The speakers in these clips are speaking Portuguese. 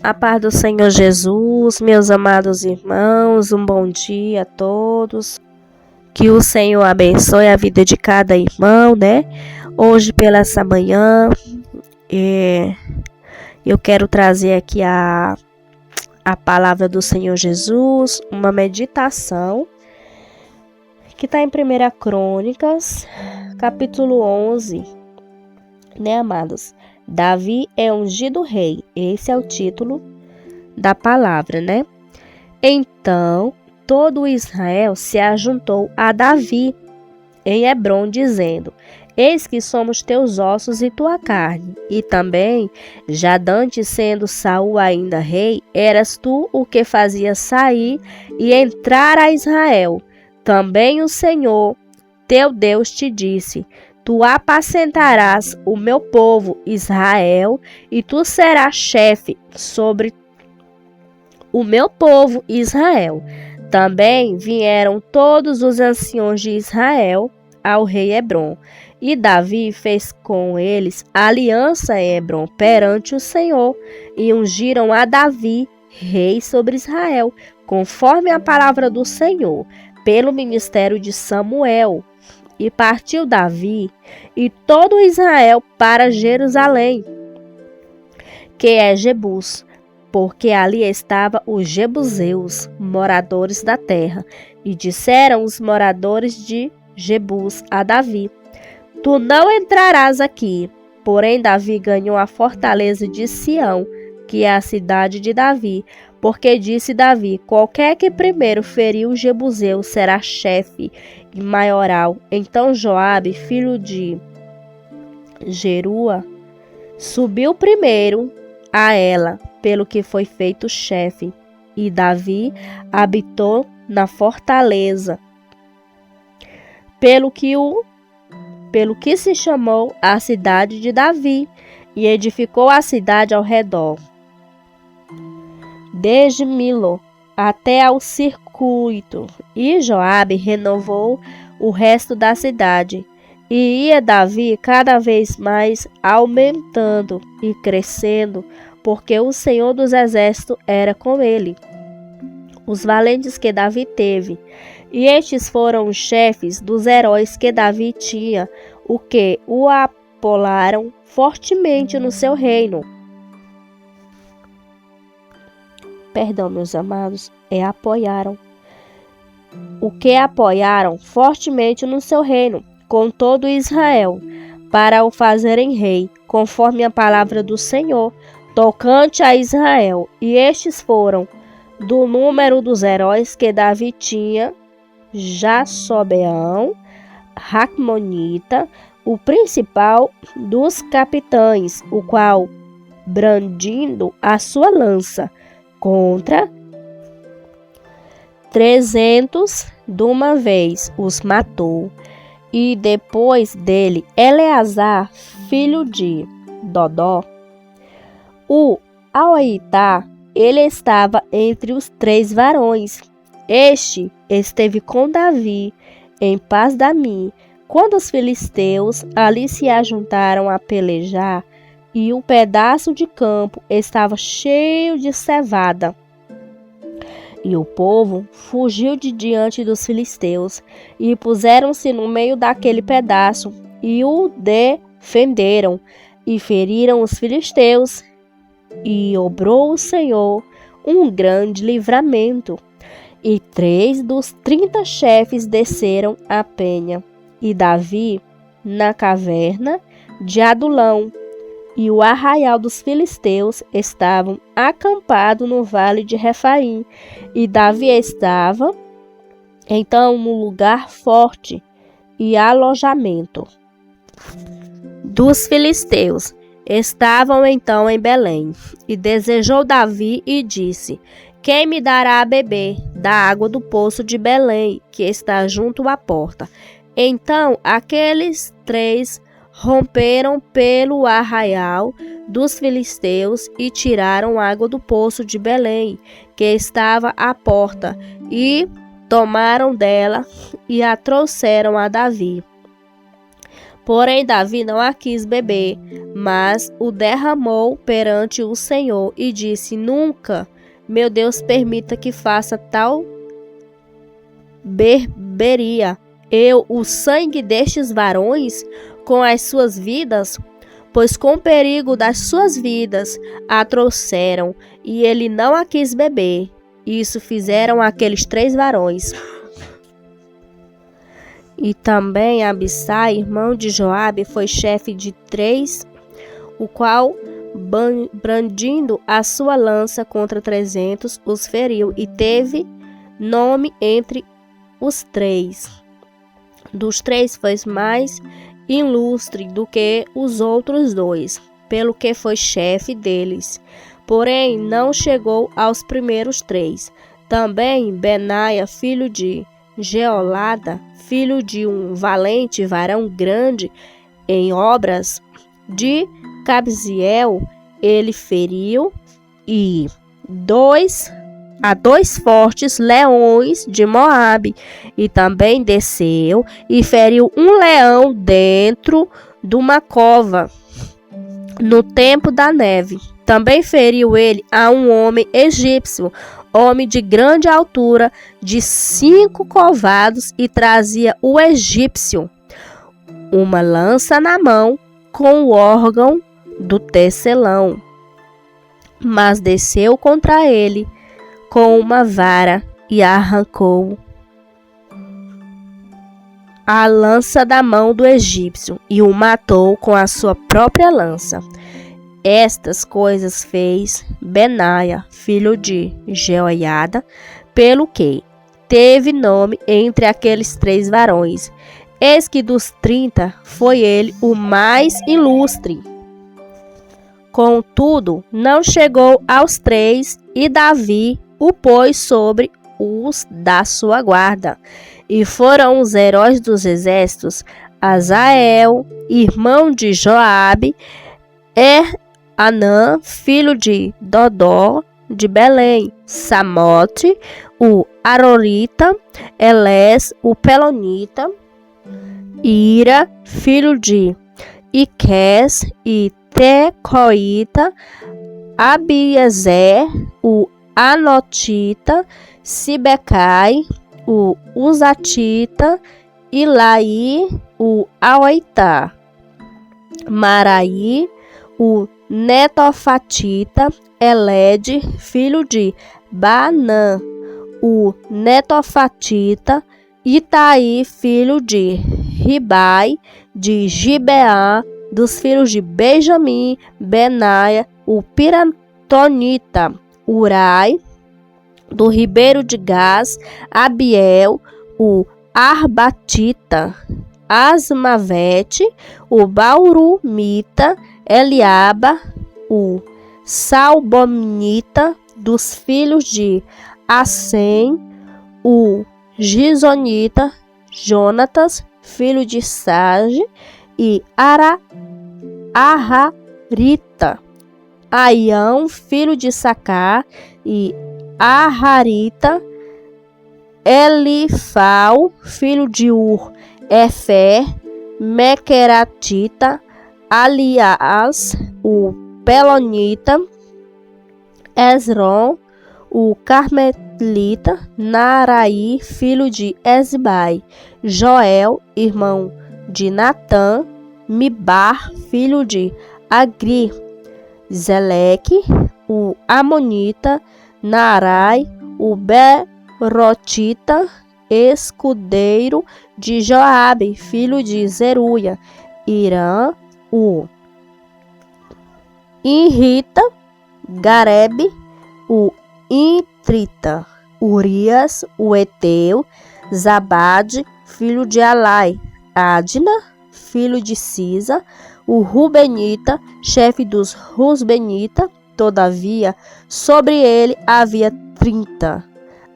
A paz do Senhor Jesus, meus amados irmãos, um bom dia a todos. Que o Senhor abençoe a vida de cada irmão, né? Hoje, pela essa manhã, eu quero trazer aqui a palavra do Senhor Jesus, uma meditação que está em 1 Crônicas, capítulo 11, né, amados? Davi é ungido rei. Esse é o título da palavra, né? Então, todo Israel se ajuntou a Davi em Hebrom, dizendo: Eis que somos teus ossos e tua carne. E também, já dantes sendo Saul ainda rei, eras tu o que fazia sair e entrar a Israel. Também o Senhor, teu Deus, te disse: Tu apacentarás o meu povo Israel, e tu serás chefe sobre o meu povo Israel. Também vieram todos os anciões de Israel ao rei Hebrom, e Davi fez com eles aliança em Hebrom perante o Senhor, e ungiram a Davi rei sobre Israel, conforme a palavra do Senhor, pelo ministério de Samuel. E partiu Davi e todo Israel para Jerusalém, que é Jebus, porque ali estavam os jebuseus, moradores da terra. E disseram os moradores de Jebus a Davi: Tu não entrarás aqui. Porém Davi ganhou a fortaleza de Sião, que é a cidade de Davi, porque disse Davi: Qualquer que primeiro ferir o jebuseu será chefe e maioral. Então Joabe, filho de Jerua, subiu primeiro a ela, pelo que foi feito chefe. E Davi habitou na fortaleza, pelo que se chamou a cidade de Davi, e edificou a cidade ao redor, desde Milo até ao circuito. E Joabe renovou o resto da cidade. E ia Davi cada vez mais aumentando e crescendo, porque o Senhor dos Exércitos era com ele. Os valentes que Davi teve, e estes foram os chefes dos heróis que Davi tinha, o que o apoiaram fortemente no seu reino. Perdão, meus amados, apoiaram. O que apoiaram fortemente no seu reino, com todo Israel, para o fazerem rei, conforme a palavra do Senhor, tocante a Israel. E estes foram do número dos heróis que Davi tinha: Jasobeão, Raquemonita, o principal dos capitães, o qual, brandindo a sua lança contra 300 de uma vez, os matou. E depois dele, Eleazar, filho de Dodó, o Auitá, ele estava entre os 3 varões. Este esteve com Davi em Pas-damim, quando os filisteus ali se ajuntaram a pelejar, e o pedaço de campo estava cheio de cevada. E o povo fugiu de diante dos filisteus, e puseram-se no meio daquele pedaço, e o defenderam, e feriram os filisteus. E obrou o Senhor um grande livramento. E 3 dos 30 chefes desceram a penha, e Davi na caverna de Adulão. E o arraial dos filisteus estavam acampados no vale de Refaim. E Davi estava então no lugar forte e alojamento dos filisteus. Estavam então em Belém. E desejou Davi e disse: Quem me dará a beber da água do poço de Belém, que está junto à porta? Então aqueles 3 romperam pelo arraial dos filisteus e tiraram água do poço de Belém, que estava à porta, e tomaram dela e a trouxeram a Davi. Porém, Davi não a quis beber, mas o derramou perante o Senhor e disse: Nunca, meu Deus, permita que faça tal berberia eu o sangue destes varões com as suas vidas, pois com perigo das suas vidas a trouxeram, e ele não a quis beber. Isso fizeram aqueles 3 varões. E também Abissai, irmão de Joabe, foi chefe de 3, o qual, brandindo a sua lança contra 300, os feriu, e teve nome entre os 3. Dos 3 foi mais ilustre do que os outros 2, pelo que foi chefe deles. Porém, não chegou aos primeiros 3. Também Benaia, filho de Jeolada, filho de um valente varão grande em obras de Cabziel, ele feriu e 2 fortes leões de Moabe, e também desceu e feriu um leão dentro de uma cova no tempo da neve. Também feriu ele a um homem egípcio, homem de grande altura, de 5 covados, e trazia o egípcio uma lança na mão com o órgão do tecelão. Mas desceu contra ele com uma vara e arrancou a lança da mão do egípcio e o matou com a sua própria lança. Estas coisas fez Benaia, filho de Jeoiada, pelo que teve nome entre aqueles 3 varões. Eis que dos 30 foi ele o mais ilustre. Contudo, não chegou aos 3, e Davi o pôs sobre os da sua guarda. E foram os heróis dos exércitos: Azael, irmão de Joabe, Anã, filho de Dodó, de Belém, Samote, o Arorita, Elés, o Pelonita, Ira, filho de Iques, e Tecoita, Abiezer, o Anotita, Sibecai, o Uzatita, Ilaí, o Auitá, Maraí, o Netofatita, Elede, filho de Banã, o Netofatita, Itaí, filho de Ribai, de Gibeá, dos filhos de Benjamim, Benaia, o Piratonita, Urai, do ribeiro de Gás, Abiel, o Arbatita, Asmavete, o Baurumita, Eliaba, o Salbonita, dos filhos de Assem, o Gizonita, Jonatas, filho de Sage, e Ararita, Aião, filho de Sacar, e Aharita, Elifal, filho de Ur, Efer, Mequeratita, Aliás, o Pelonita, Esron, o Carmelita, Naraí, filho de Esbai, Joel, irmão de Natã, Mibar, filho de Agri, Zeleque, o Amonita, Narai, o Berotita, escudeiro de Joabe, filho de Zeruia, Irã, o Irrita, Garebe, o Intrita, Urias, o Eteu, Zabade, filho de Alai, Adna, filho de Cisa, o Rubenita, chefe dos Rusbenita. Todavia, sobre ele havia 30.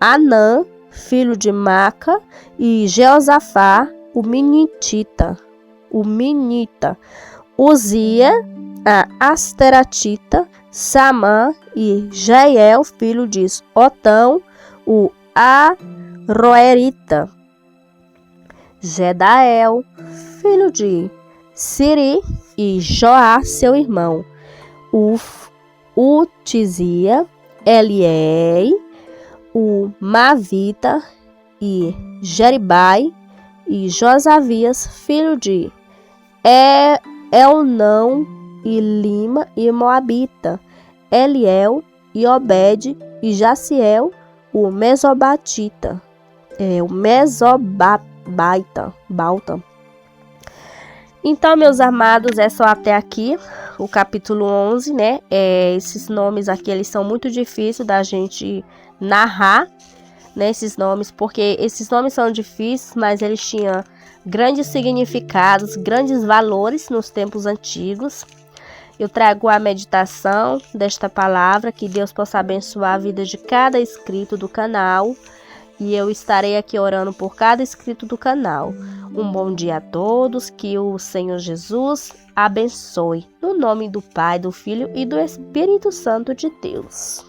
Anã, filho de Maca, e Jeosafá, o Minita, Uzia, a Asteratita, Samã e Jeiel, filho de Otão, o Aroerita, Gedael, filho de Siri e Joá, seu irmão, o Tizia, Eliei, o Mavita e Jeribai e Josavias, filho de Elnão e Lima e Moabita, Eliel e Obed e Jaciel, o Mesobatita, o Mesobaita, Balta. Então, meus amados, é só até aqui o capítulo 11, né? Esses nomes aqui, eles são muito difíceis da gente narrar, né? Esses nomes, porque esses nomes são difíceis, mas eles tinham grandes significados, grandes valores nos tempos antigos. Eu trago a meditação desta palavra, que Deus possa abençoar a vida de cada inscrito do canal. E eu estarei aqui orando por cada inscrito do canal. Um bom dia a todos, que o Senhor Jesus abençoe. No nome do Pai, do Filho e do Espírito Santo de Deus.